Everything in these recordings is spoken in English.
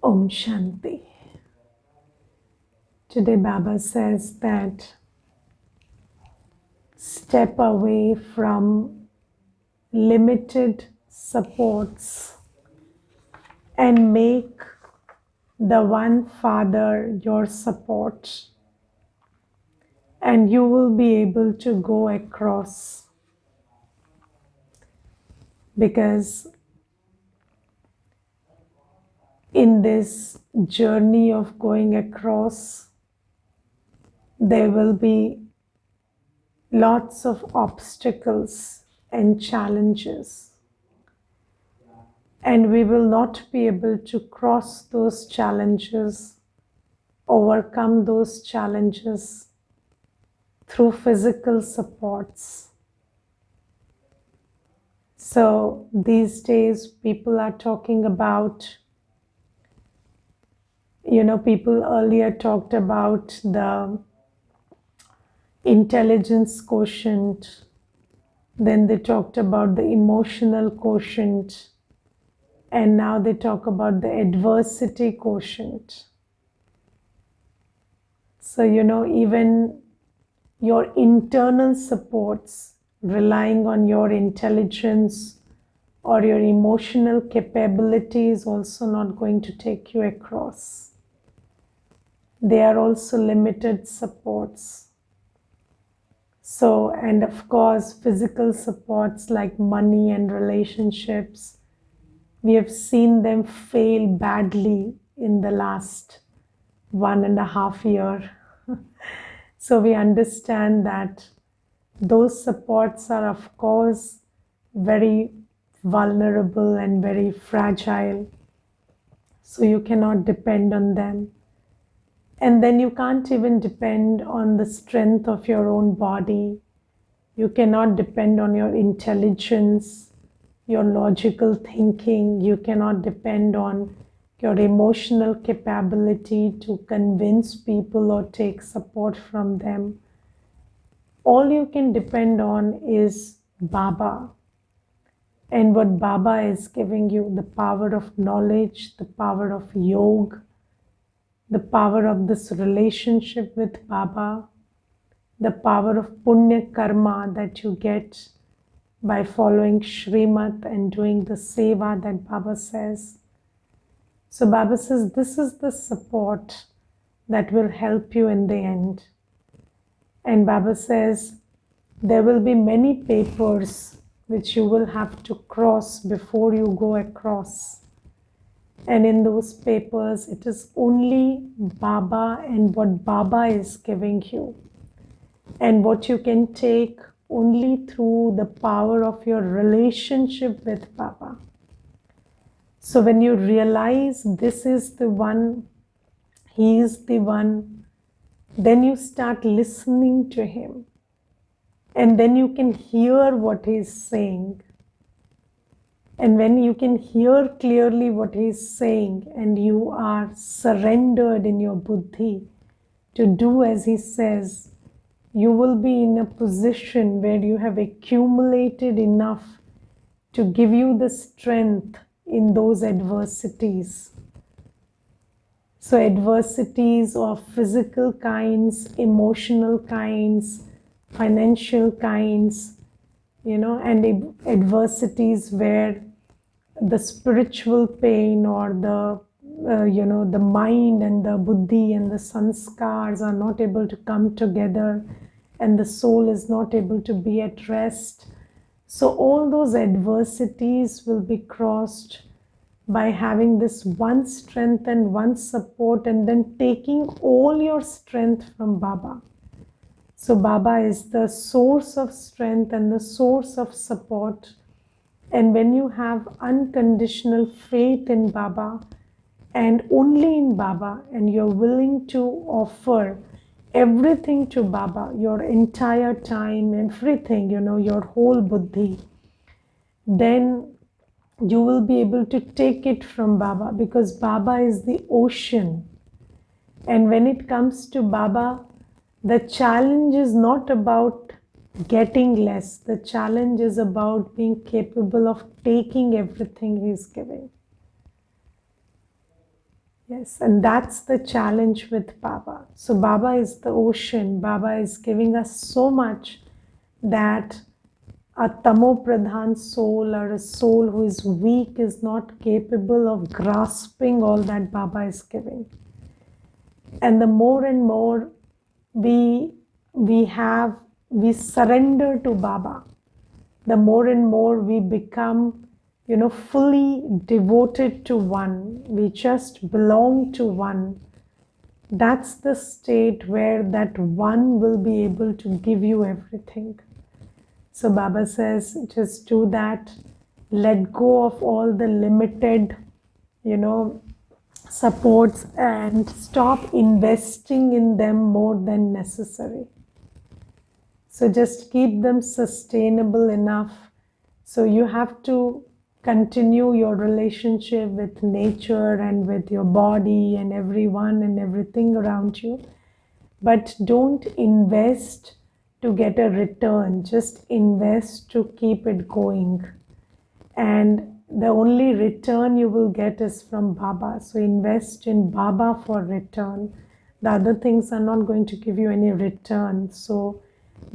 Om Shanti. Today Baba says that step away from limited supports and make the one Father your support, and you will be able to go across, because in this journey of going across there will be lots of obstacles and challenges, and we will not be able to cross those challenges, overcome those challenges through physical supports. So these days people are talking about, people earlier talked about the intelligence quotient, then they talked about the emotional quotient, and now they talk about the adversity quotient. So, even your internal supports, relying on your intelligence or your emotional capability, is also not going to take you across. They are also limited supports. So, and of course, physical supports like money and relationships, we have seen them fail badly in the last 1.5 years. So we understand that those supports are, of course, very vulnerable and very fragile. So you cannot depend on them. And then you can't even depend on the strength of your own body. You cannot depend on your intelligence, your logical thinking. You cannot depend on your emotional capability to convince people or take support from them. All you can depend on is Baba. And what Baba is giving you, the power of knowledge, the power of yoga, the power of this relationship with Baba, the power of punya karma that you get by following Shrimat and doing the seva that Baba says. So Baba says this is the support that will help you in the end. And Baba says there will be many papers which you will have to cross before you go across. And in those papers, it is only Baba and what Baba is giving you, and what you can take only through the power of your relationship with Baba. So when you realize this is the one, he is the one, then you start listening to him, and then you can hear what he is saying. And when you can hear clearly what he is saying, and you are surrendered in your buddhi to do as he says, you will be in a position where you have accumulated enough to give you the strength in those adversities. So adversities of physical kinds, emotional kinds, financial kinds, and adversities where the spiritual pain or the mind and the buddhi and the sanskars are not able to come together, and the soul is not able to be at rest. So all those adversities will be crossed by having this one strength and one support, and then taking all your strength from Baba. So Baba is the source of strength and the source of support. And when you have unconditional faith in Baba and only in Baba, and you're willing to offer everything to Baba, your entire time, everything, your whole buddhi, then you will be able to take it from Baba, because Baba is the ocean. And when it comes to Baba, the challenge is not about getting less. The challenge is about being capable of taking everything he is giving. Yes, and that's the challenge with Baba. So, Baba is the ocean. Baba is giving us so much that a tamo pradhan soul or a soul who is weak is not capable of grasping all that Baba is giving. And the more and more we we surrender to Baba, the more and more we become, fully devoted to one. We just belong to one. That's the state where that one will be able to give you everything. So Baba says, just do that. Let go of all the limited, supports and stop investing in them more than necessary. So just keep them sustainable enough. So you have to continue your relationship with nature and with your body and everyone and everything around you. But don't invest to get a return. Just invest to keep it going. And the only return you will get is from Baba. So invest in Baba for return. The other things are not going to give you any return. So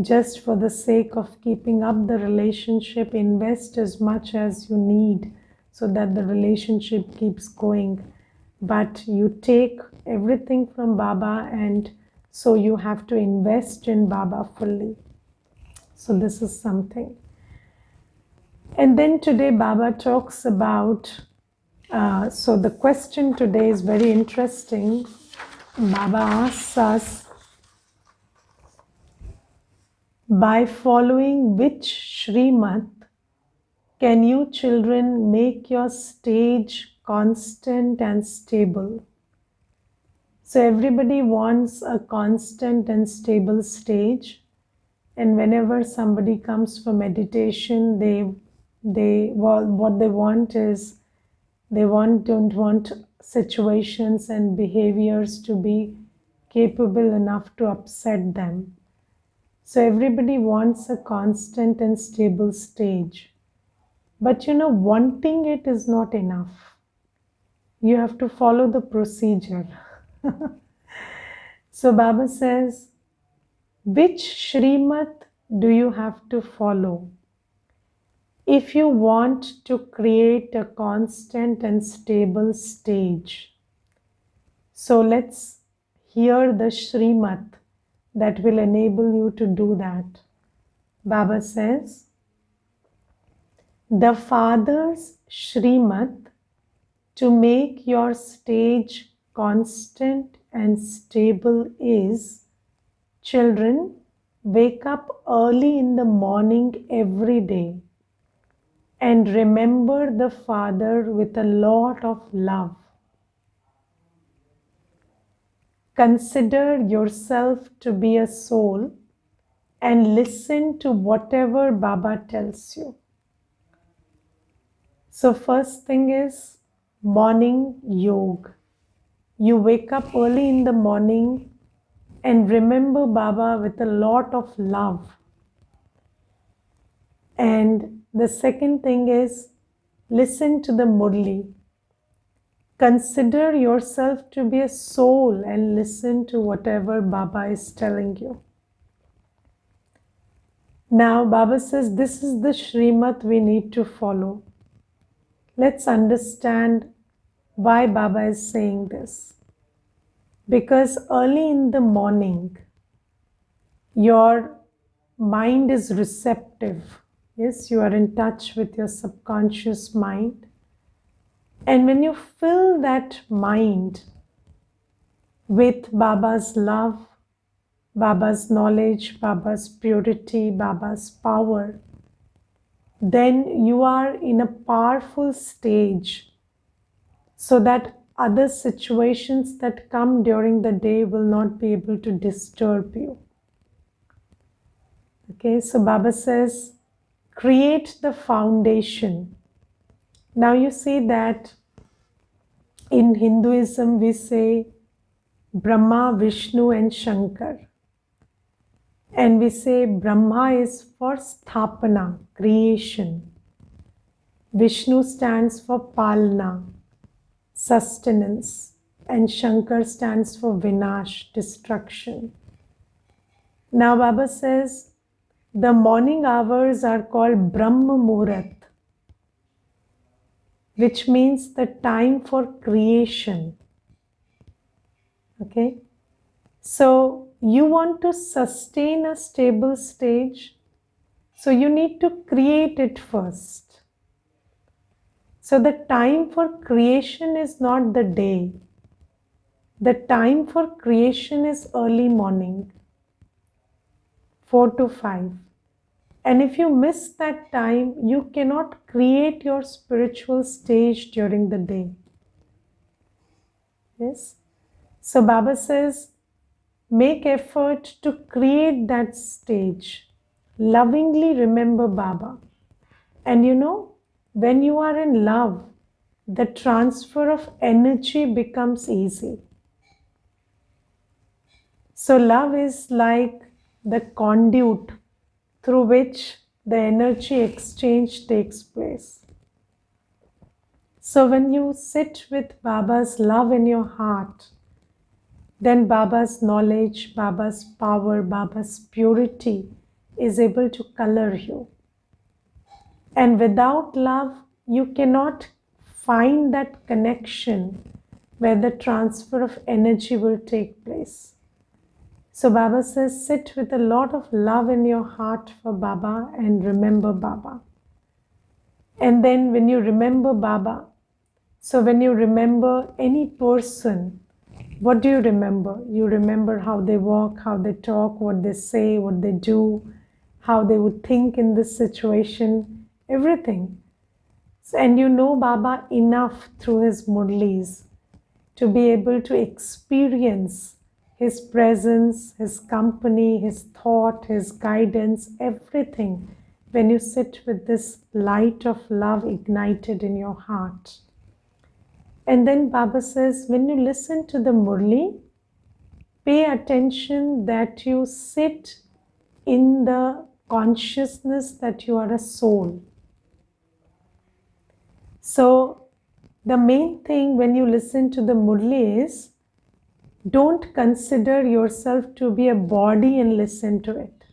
just for the sake of keeping up the relationship, invest as much as you need so that the relationship keeps going. But you take everything from Baba, and so you have to invest in Baba fully. So this is something. And then today Baba talks about, so the question today is very interesting. Baba asks us, by following which Srimad can you children make your stage constant and stable? So everybody wants a constant and stable stage. And whenever somebody comes for meditation, what they want is, don't want situations and behaviors to be capable enough to upset them. So everybody wants a constant and stable stage. But wanting it is not enough. You have to follow the procedure. So Baba says, which Srimad do you have to follow if you want to create a constant and stable stage? So let's hear the Srimad that will enable you to do that. Baba says, the Father's Srimad to make your stage constant and stable is, children, wake up early in the morning every day and remember the Father with a lot of love. Consider yourself to be a soul and listen to whatever Baba tells you. So first thing is morning yoga. You wake up early in the morning and remember Baba with a lot of love. And the second thing is listen to the Murli. Consider yourself to be a soul and listen to whatever Baba is telling you. Now Baba says this is the Srimad we need to follow. Let's understand why Baba is saying this. Because early in the morning, your mind is receptive. Yes, you are in touch with your subconscious mind. And when you fill that mind with Baba's love, Baba's knowledge, Baba's purity, Baba's power, then you are in a powerful stage so that other situations that come during the day will not be able to disturb you. Okay, so Baba says, create the foundation. Now you see that in Hinduism we say Brahma, Vishnu and Shankar. And we say Brahma is for Sthapana, creation. Vishnu stands for Palna, sustenance. and Shankar stands for Vinash, destruction. Now Baba says the morning hours are called Brahma Muhurat, which means the time for creation. Okay? So you want to sustain a stable stage, so you need to create it first. So the time for creation is not the day. The time for creation is early morning, 4 to 5. And if you miss that time, you cannot create your spiritual stage during the day. Yes? So Baba says, make effort to create that stage. Lovingly remember Baba. And you know, when you are in love, the transfer of energy becomes easy. So love is like the conduit through which the energy exchange takes place. So when you sit with Baba's love in your heart, then Baba's knowledge, Baba's power, Baba's purity is able to color you. And without love, you cannot find that connection where the transfer of energy will take place. So Baba says, sit with a lot of love in your heart for Baba and remember Baba. And then when you remember Baba, so when you remember any person, what do you remember? You remember how they walk, how they talk, what they say, what they do, how they would think in this situation, everything. And you know Baba enough through his Murlis to be able to experience his presence, his company, his thought, his guidance, everything when you sit with this light of love ignited in your heart. And then Baba says, when you listen to the Murli, pay attention that you sit in the consciousness that you are a soul. So the main thing when you listen to the Murli is, don't consider yourself to be a body and listen to it.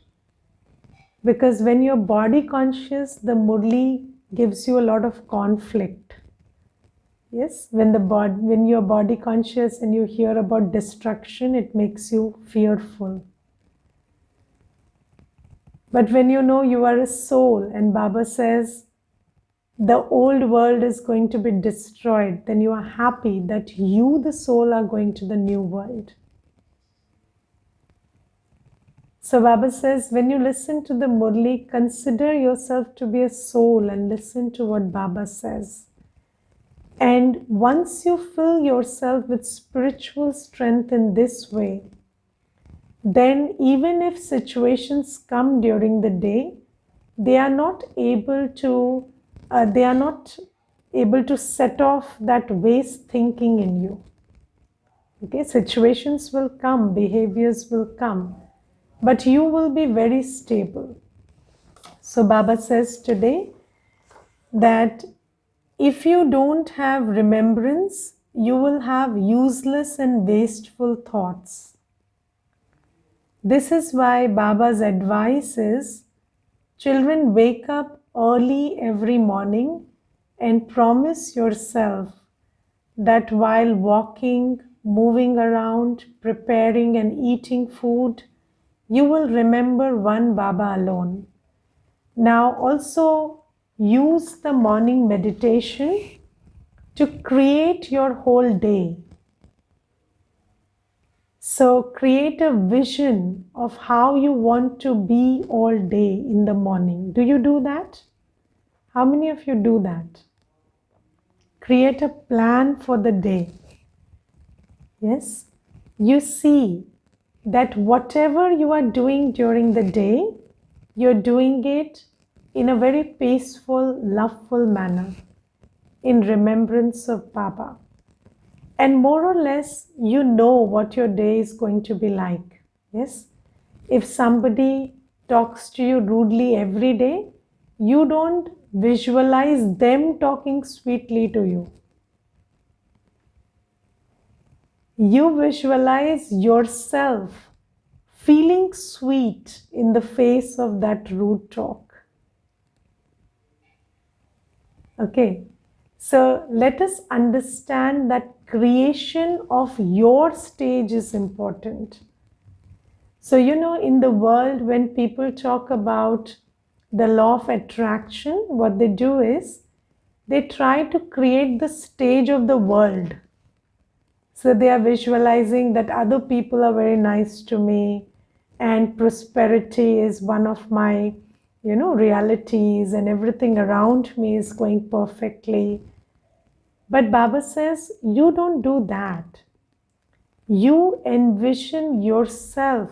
Because when you're body conscious, the Murli gives you a lot of conflict. Yes, when you're body conscious and you hear about destruction, it makes you fearful. But when you know you are a soul and Baba says the old world is going to be destroyed, then you are happy that you, the soul, are going to the new world. So Baba says, when you listen to the Murli, consider yourself to be a soul and listen to what Baba says. And once you fill yourself with spiritual strength in this way, then even if situations come during the day, they are not able to set off that waste thinking in you. Okay, situations will come, behaviors will come, but you will be very stable. So Baba says today that if you don't have remembrance, you will have useless and wasteful thoughts. This is why Baba's advice is, children, wake up early every morning and promise yourself that while walking, moving around, preparing and eating food, you will remember one Baba alone. Now also use the morning meditation to create your whole day. So create a vision of how you want to be all day in the morning. Do you do that? How many of you do that? Create a plan for the day. Yes? You see that whatever you are doing during the day, you're doing it in a very peaceful, loveful manner, in remembrance of Baba. And more or less, you know what your day is going to be like. Yes? If somebody talks to you rudely every day, you don't visualize them talking sweetly to you. You visualize yourself feeling sweet in the face of that rude talk. Okay, so let us understand that creation of your stage is important. So, in the world, when people talk about the law of attraction, what they do is they try to create the stage of the world. So, they are visualizing that other people are very nice to me, and prosperity is one of my, realities, and everything around me is going perfectly. But Baba says, you don't do that. You envision yourself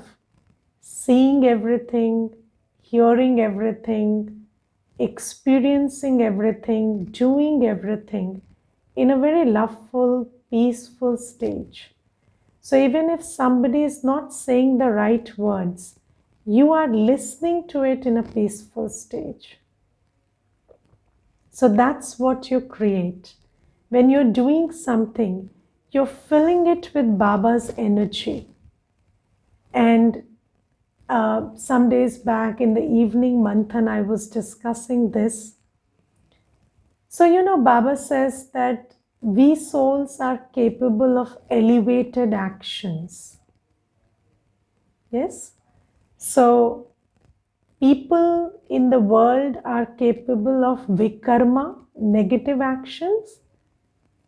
seeing everything, hearing everything, experiencing everything, doing everything in a very loveful, peaceful stage. So even if somebody is not saying the right words, you are listening to it in a peaceful stage. So that's what you create. When you're doing something, you're filling it with Baba's energy. And some days back in the evening manthan, I was discussing this. So, Baba says that we souls are capable of elevated actions. Yes? So, people in the world are capable of vikarma, negative actions,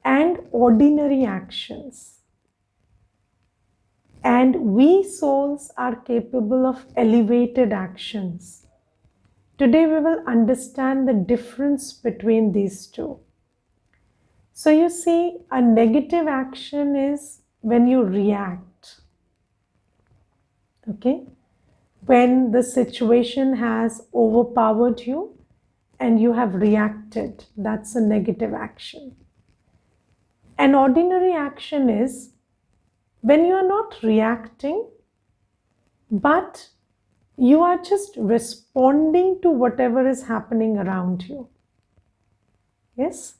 and ordinary actions. And we souls are capable of elevated actions. Today we will understand the difference between these two. So you see, a negative action is when you react. Okay? When the situation has overpowered you and you have reacted, that's a negative action. An ordinary action is when you are not reacting, but you are just responding to whatever is happening around you. Yes?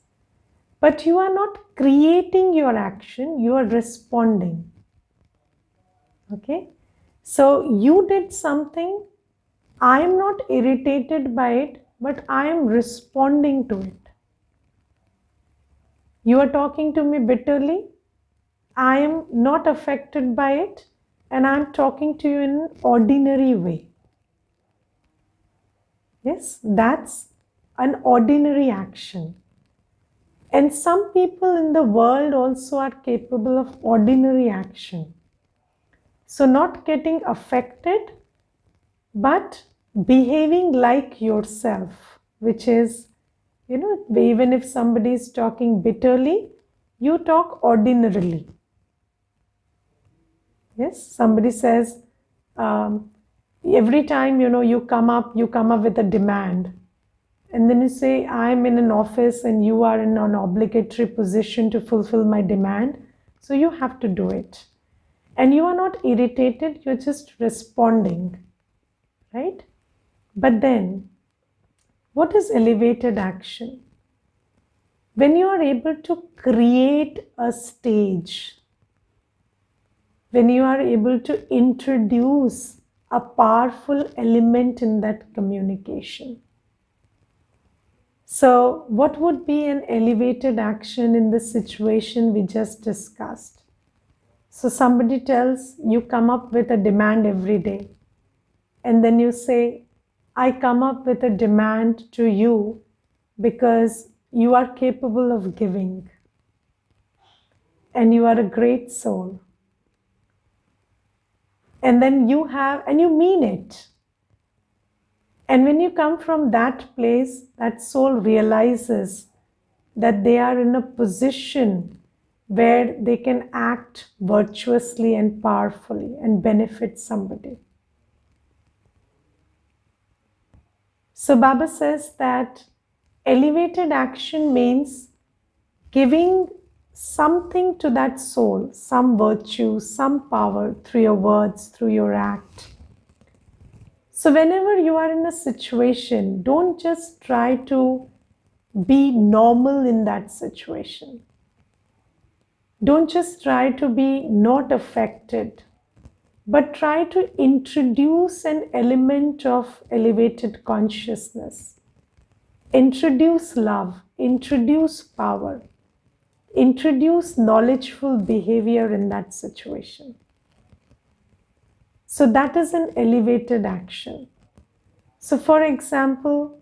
But you are not creating your action, you are responding. Okay? So you did something, I am not irritated by it, but I am responding to it. You are talking to me bitterly, I am not affected by it, and I am talking to you in an ordinary way. Yes, that's an ordinary action. And some people in the world also are capable of ordinary action. So, not getting affected, but behaving like yourself, which is, even if somebody is talking bitterly, you talk ordinarily. Yes, somebody says, every time, you come up with a demand. And then you say, I'm in an office and you are in an obligatory position to fulfill my demand. So you have to do it. And you are not irritated, you're just responding. Right? But then, what is elevated action? When you are able to create a stage, when you are able to introduce a powerful element in that communication. So, what would be an elevated action in the situation we just discussed? So, somebody tells you come up with a demand every day, and then you say, I come up with a demand to you because you are capable of giving, and you are a great soul. And then you mean it. And when you come from that place, that soul realizes that they are in a position where they can act virtuously and powerfully and benefit somebody. So Baba says that elevated action means giving something to that soul, some virtue, some power through your words, through your act. So whenever you are in a situation, don't just try to be normal in that situation. Don't just try to be not affected, but try to introduce an element of elevated consciousness. Introduce love, introduce power, introduce knowledgeful behavior in that situation. So that is an elevated action. So for example,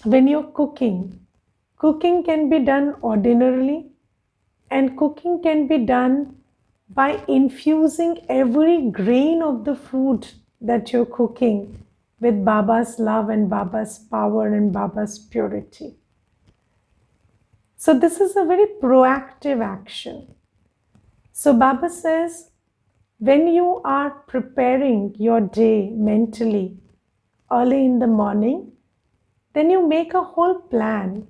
when you're cooking, cooking can be done ordinarily, and cooking can be done by infusing every grain of the food that you're cooking with Baba's love and Baba's power and Baba's purity. So this is a very proactive action. So Baba says, when you are preparing your day mentally early in the morning, then you make a whole plan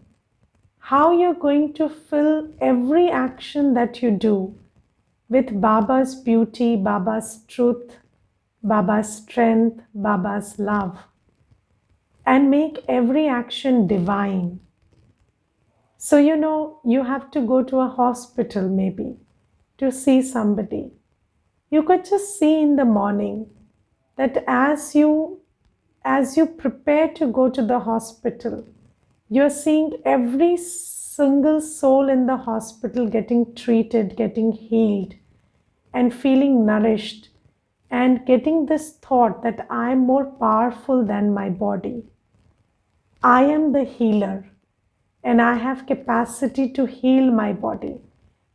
how you're going to fill every action that you do with Baba's beauty, Baba's truth, Baba's strength, Baba's love, and make every action divine. So, you have to go to a hospital maybe to see somebody. You could just see in the morning that as you prepare to go to the hospital, you're seeing every single soul in the hospital getting treated, getting healed, and feeling nourished, and getting this thought that I am more powerful than my body. I am the healer, and I have capacity to heal my body.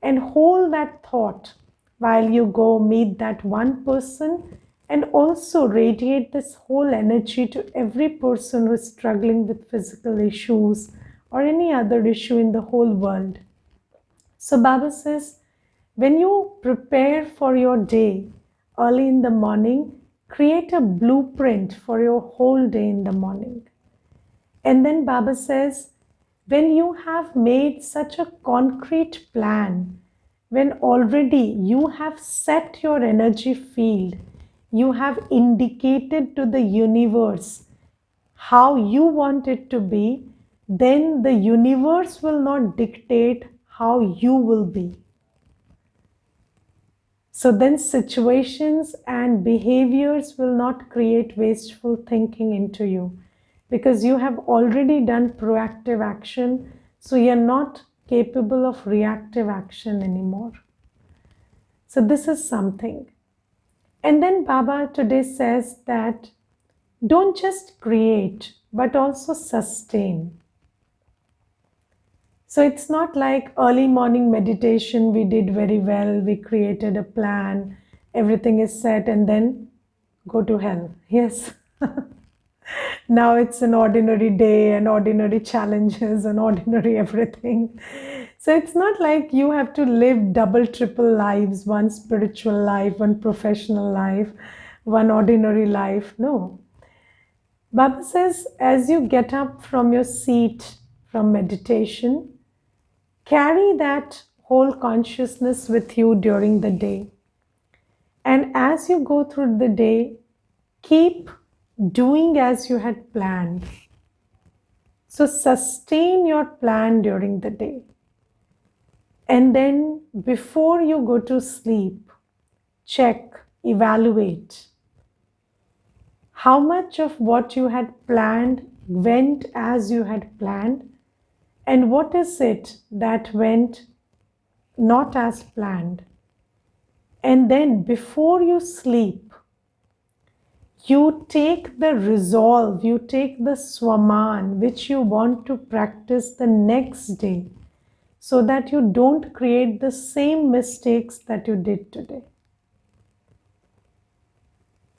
And hold that thought while you go meet that one person, and also radiate this whole energy to every person who is struggling with physical issues or any other issue in the whole world. So Baba says, when you prepare for your day early in the morning, create a blueprint for your whole day in the morning. And then Baba says, when you have made such a concrete plan, when already you have set your energy field, you have indicated to the universe how you want it to be, then the universe will not dictate how you will be. So then situations and behaviors will not create wasteful thinking into you, because you have already done proactive action, so you're not capable of reactive action anymore. So this is something. And then Baba today says that don't just create, but also sustain. So it's not like early morning meditation, we did very well, we created a plan, everything is set, and then go to hell. Yes. Now it's an ordinary day and ordinary challenges and ordinary everything. So it's not like you have to live double, triple lives, one spiritual life, one professional life, one ordinary life. No. Baba says, as you get up from your seat from meditation, carry that whole consciousness with you during the day. And as you go through the day, keep doing as you had planned. So sustain your plan during the day. And then before you go to sleep, check, evaluate how much of what you had planned went as you had planned, and what is it that went not as planned. And then before you sleep, you take the resolve, you take the swaman which you want to practice the next day, so that you don't create the same mistakes that you did today.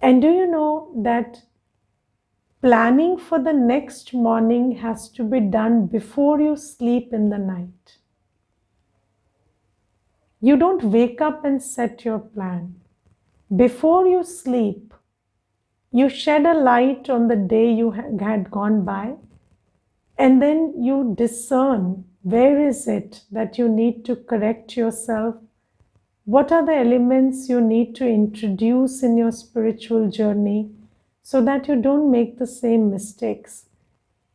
And do you know that planning for the next morning has to be done before you sleep in the night? You don't wake up and set your plan. Before you sleep, you shed a light on the day you had gone by, and then you discern where is it that you need to correct yourself. What are the elements you need to introduce in your spiritual journey so that you don't make the same mistakes?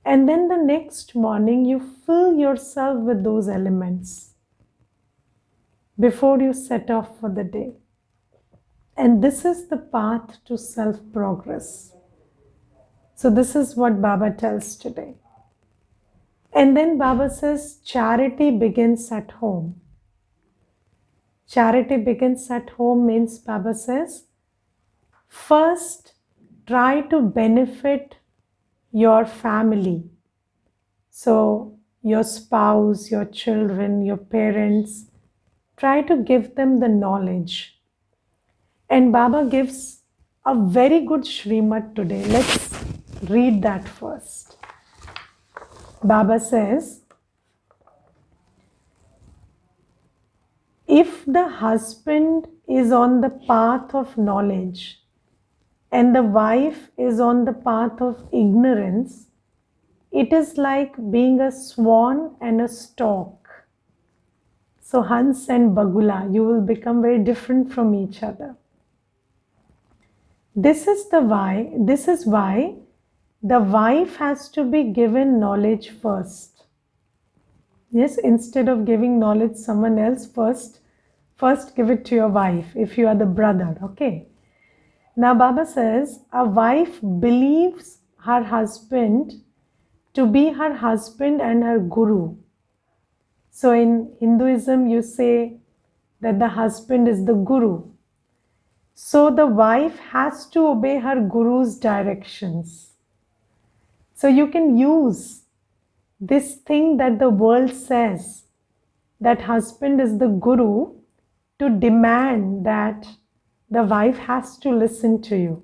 And then the next morning, you fill yourself with those elements. before you set off for the day. And this is the path to self-progress. So this is what Baba tells today. And then Baba says, charity begins at home. Charity begins at home means, Baba says, first try to benefit your family. So your spouse, your children, your parents, try to give them the knowledge. And Baba gives a very good Shrimad today. Let's read that first. Baba says, if the husband is on the path of knowledge and the wife is on the path of ignorance, it is like being a swan and a stork. So Hans and Bagula, you will become very different from each other. This is why the wife has to be given knowledge first. Yes, instead of giving knowledge someone else first give it to your wife if you are the brother, okay? Now Baba says, a wife believes her husband to be her husband and her guru. So in Hinduism, you say that the husband is the guru. So the wife has to obey her guru's directions. So you can use this thing that the world says, that husband is the guru, to demand that the wife has to listen to you.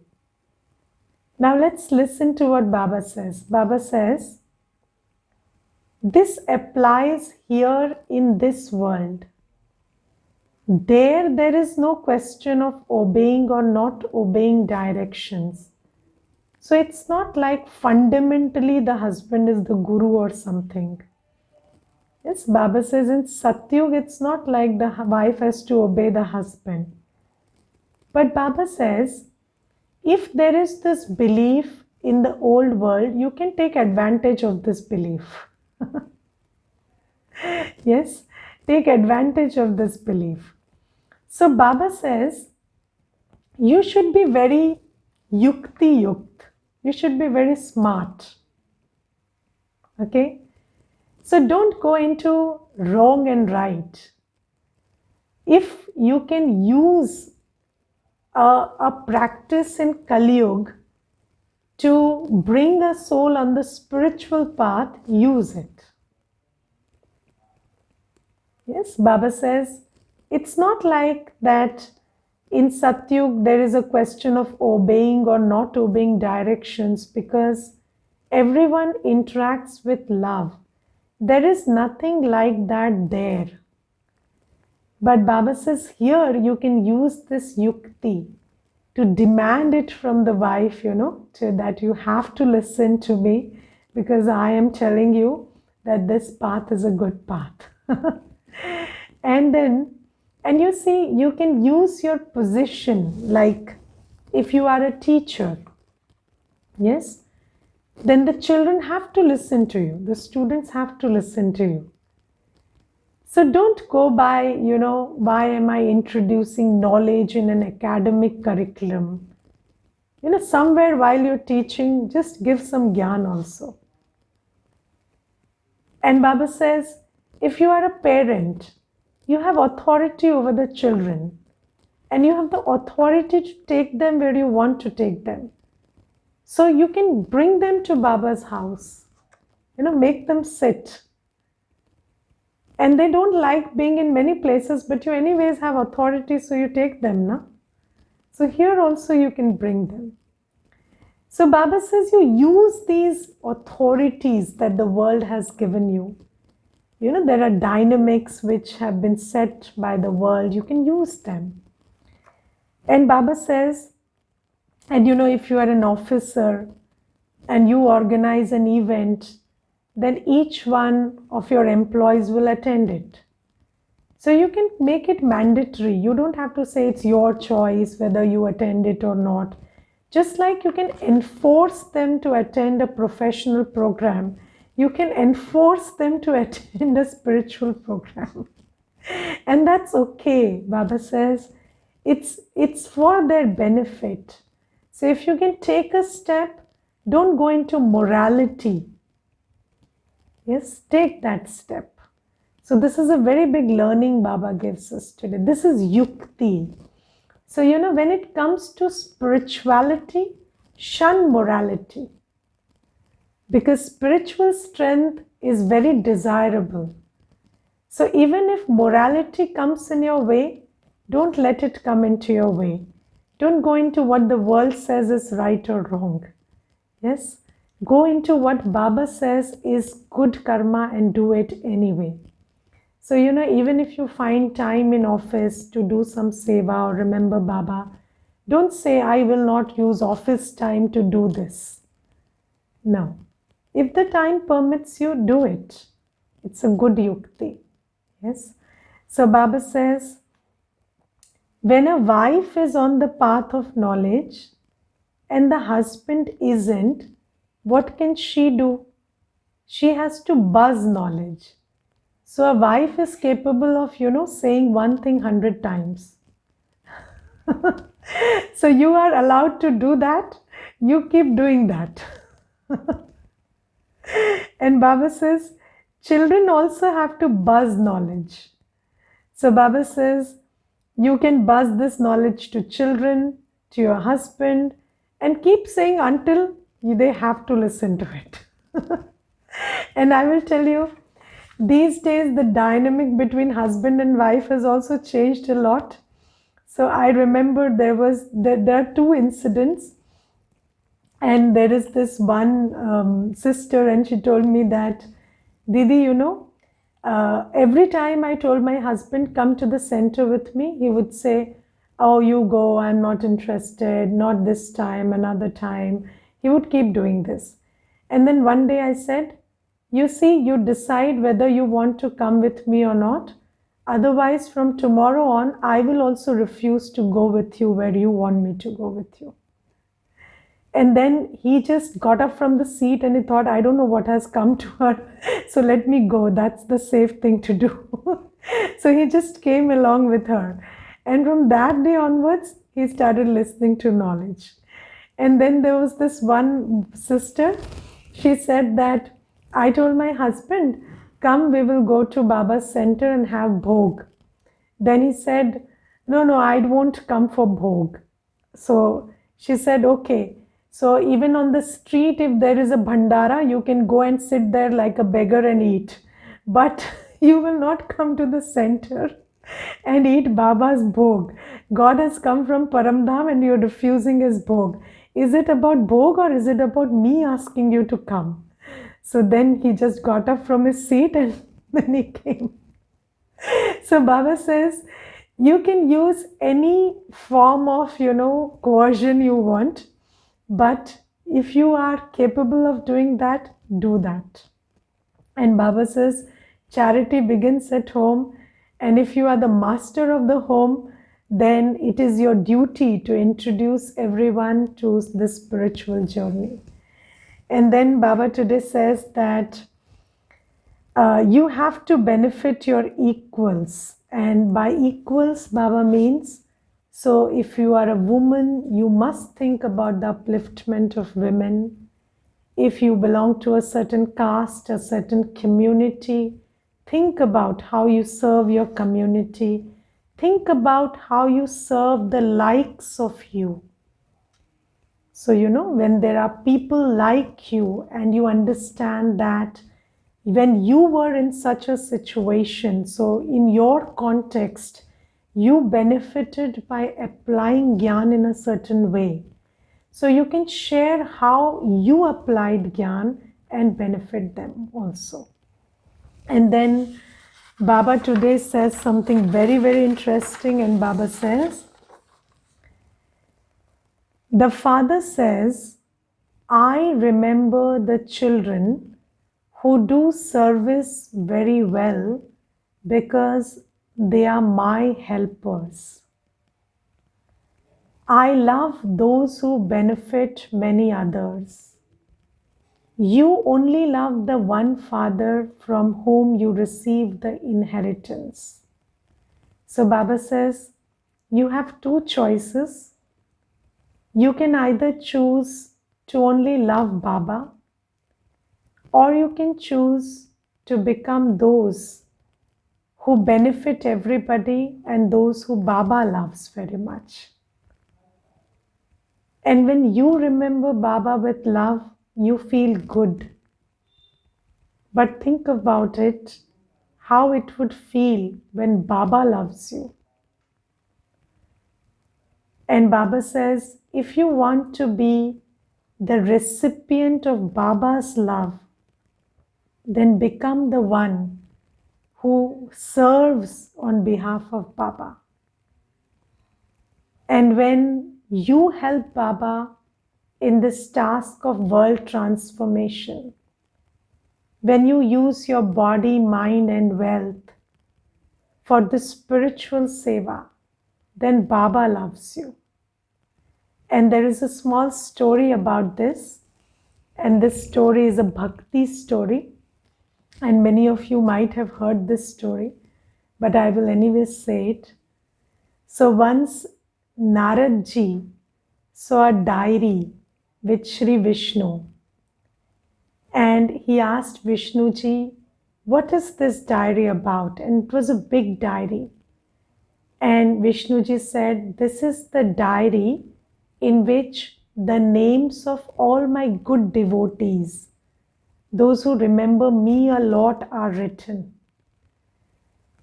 Now let's listen to what Baba says. Baba says, this applies here in this world. There is no question of obeying or not obeying directions. So it's not like fundamentally the husband is the guru or something. Yes, Baba says in Satyug, it's not like the wife has to obey the husband. But Baba says, if there is this belief in the old world, you can take advantage of this belief. Yes, take advantage of this belief. So Baba says, you should be very yukti yukt. You should be very smart. Okay? So don't go into wrong and right. If you can use a practice in Kali Yuga to bring a soul on the spiritual path, use it. Yes, Baba says, it's not like that in Satyug there is a question of obeying or not obeying directions, because everyone interacts with love. There is nothing like that there. But Baba says here you can use this yukti to demand it from the wife, that you have to listen to me because I am telling you that this path is a good path. And you see, you can use your position, like if you are a teacher, yes, then the children have to listen to you, the students have to listen to you. So don't go by, why am I introducing knowledge in an academic curriculum? Somewhere while you're teaching, just give some gyan also. And Baba says, if you are a parent, you have authority over the children, and you have the authority to take them where you want to take them. So you can bring them to Baba's house, make them sit. And they don't like being in many places, but you anyways have authority, so you take them, na? So here also you can bring them. So Baba says you use these authorities that the world has given you. There are dynamics which have been set by the world. You can use them. And Baba says, and if you are an officer and you organize an event, then each one of your employees will attend it. So you can make it mandatory. You don't have to say it's your choice whether you attend it or not. Just like you can enforce them to attend a professional program, you can enforce them to attend a spiritual program. And that's okay. Baba says it's for their benefit. So if you can take a step, don't go into morality. Yes, take that step. So this is a very big learning Baba gives us today. This is yukti. So when it comes to spirituality, shun morality. Because spiritual strength is very desirable. So even if morality comes in your way, don't let it come into your way. Don't go into what the world says is right or wrong. Yes? Go into what Baba says is good karma and do it anyway. So, even if you find time in office to do some seva or remember Baba, don't say, I will not use office time to do this. No. If the time permits you, do it. It's a good yukti. Yes. So Baba says, when a wife is on the path of knowledge and the husband isn't, what can she do? She has to buzz knowledge. So a wife is capable of, saying one thing 100 times. So you are allowed to do that. You keep doing that. And Baba says, children also have to buzz knowledge. So Baba says, you can buzz this knowledge to children, to your husband, and keep saying until they have to listen to it. And I will tell you, these days the dynamic between husband and wife has also changed a lot. So I remember there are two incidents, and there is this one sister, and she told me that, Didi, every time I told my husband, come to the center with me, he would say, oh, you go, I'm not interested, not this time, another time. He would keep doing this. And then one day I said, you see, you decide whether you want to come with me or not. Otherwise, from tomorrow on, I will also refuse to go with you where you want me to go with you. And then he just got up from the seat and he thought, I don't know what has come to her. So let me go. That's the safe thing to do. So he just came along with her. And from that day onwards, he started listening to knowledge. And then there was this one sister. She said that, I told my husband, come, we will go to Baba's center and have bhog. Then he said, no, I won't come for bhog. So she said, okay. So even on the street, if there is a bhandara, you can go and sit there like a beggar and eat. But you will not come to the center and eat Baba's bhog. God has come from Paramdham and you're refusing his bhog. Is it about bhog or is it about me asking you to come? So then he just got up from his seat and then he came. So Baba says, you can use any form of, coercion you want. But if you are capable of doing that, do that. And Baba says, charity begins at home. And if you are the master of the home, then it is your duty to introduce everyone to the spiritual journey. And then Baba today says that you have to benefit your equals. And by equals, Baba means, so if you are a woman, you must think about the upliftment of women. If you belong to a certain caste, a certain community, think about how you serve your community. Think about how you serve the likes of you. So, when there are people like you and you understand that when you were in such a situation, so in your context, you benefited by applying Gyan in a certain way. So you can share how you applied Gyan and benefit them also. And then Baba today says something very, very interesting, and Baba says, the father says, I remember the children who do service very well because they are my helpers. I love those who benefit many others. You only love the one father from whom you receive the inheritance. So Baba says, you have two choices. You can either choose to only love Baba, or you can choose to become those who benefit everybody and those who Baba loves very much. And when you remember Baba with love, you feel good. But think about it, how it would feel when Baba loves you. And Baba says, if you want to be the recipient of Baba's love, then become the one who serves on behalf of Baba. And when you help Baba in this task of world transformation, when you use your body, mind, and wealth for the spiritual seva, then Baba loves you. And there is a small story about this, and this story is a bhakti story, and many of you might have heard this story, but I will anyways say it. So once Narad ji saw a diary with Shri Vishnu, and he asked Vishnu ji, what is this diary about? And it was a big diary. And Vishnu ji said, this is the diary in which the names of all my good devotees, those who remember me a lot, are written.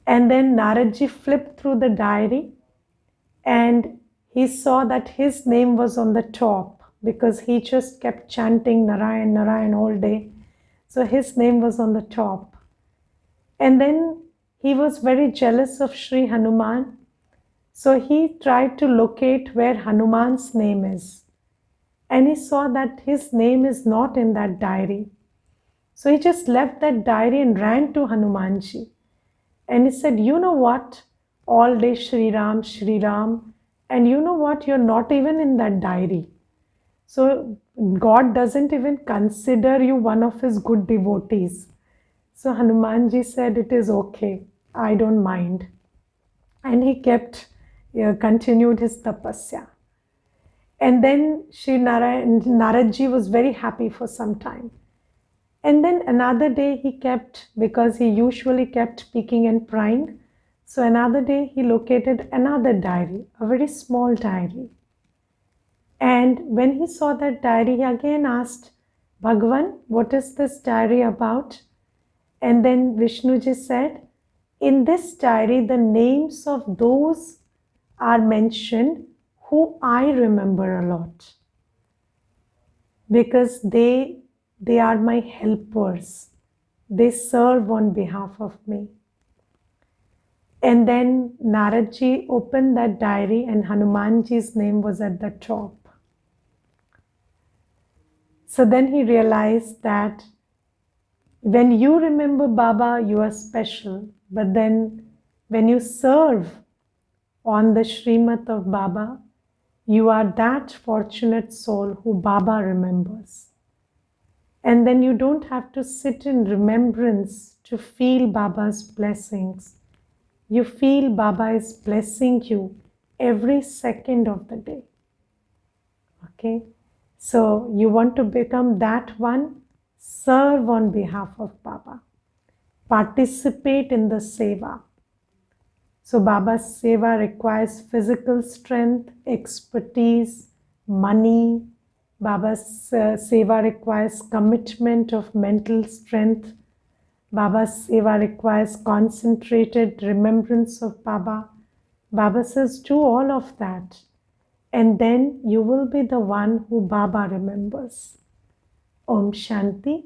And then Naradji flipped through the diary and he saw that his name was on the top because he just kept chanting Narayan, Narayan all day. So his name was on the top. And then he was very jealous of Sri Hanuman. So he tried to locate where Hanuman's name is. And he saw that his name is not in that diary. So he just left that diary and ran to Hanumanji. And he said, you know what? All day Shri Ram, Shri Ram. And you know what? You're not even in that diary. So God doesn't even consider you one of his good devotees. So Hanumanji said, it is okay. I don't mind. And he continued his tapasya. And then Shri Naradji was very happy for some time. And then another day he kept, because he usually kept peeking and prying, so another day he located another diary, a very small diary. And when he saw that diary, he again asked, Bhagavan, what is this diary about? And then Vishnuji said, in this diary, the names of those are mentioned who I remember a lot. Because they are my helpers. They serve on behalf of me. And then Naradji opened that diary and Hanumanji's name was at the top. So then he realized that when you remember Baba, you are special. But then when you serve on the Srimat of Baba, you are that fortunate soul who Baba remembers. And then you don't have to sit in remembrance to feel Baba's blessings. You feel Baba is blessing you every second of the day. Okay? So you want to become that one, serve on behalf of Baba. Participate in the seva. So Baba's seva requires physical strength, expertise, money. Baba's seva requires commitment of mental strength. Baba's seva requires concentrated remembrance of Baba. Baba says, do all of that. And then you will be the one who Baba remembers. Om Shanti.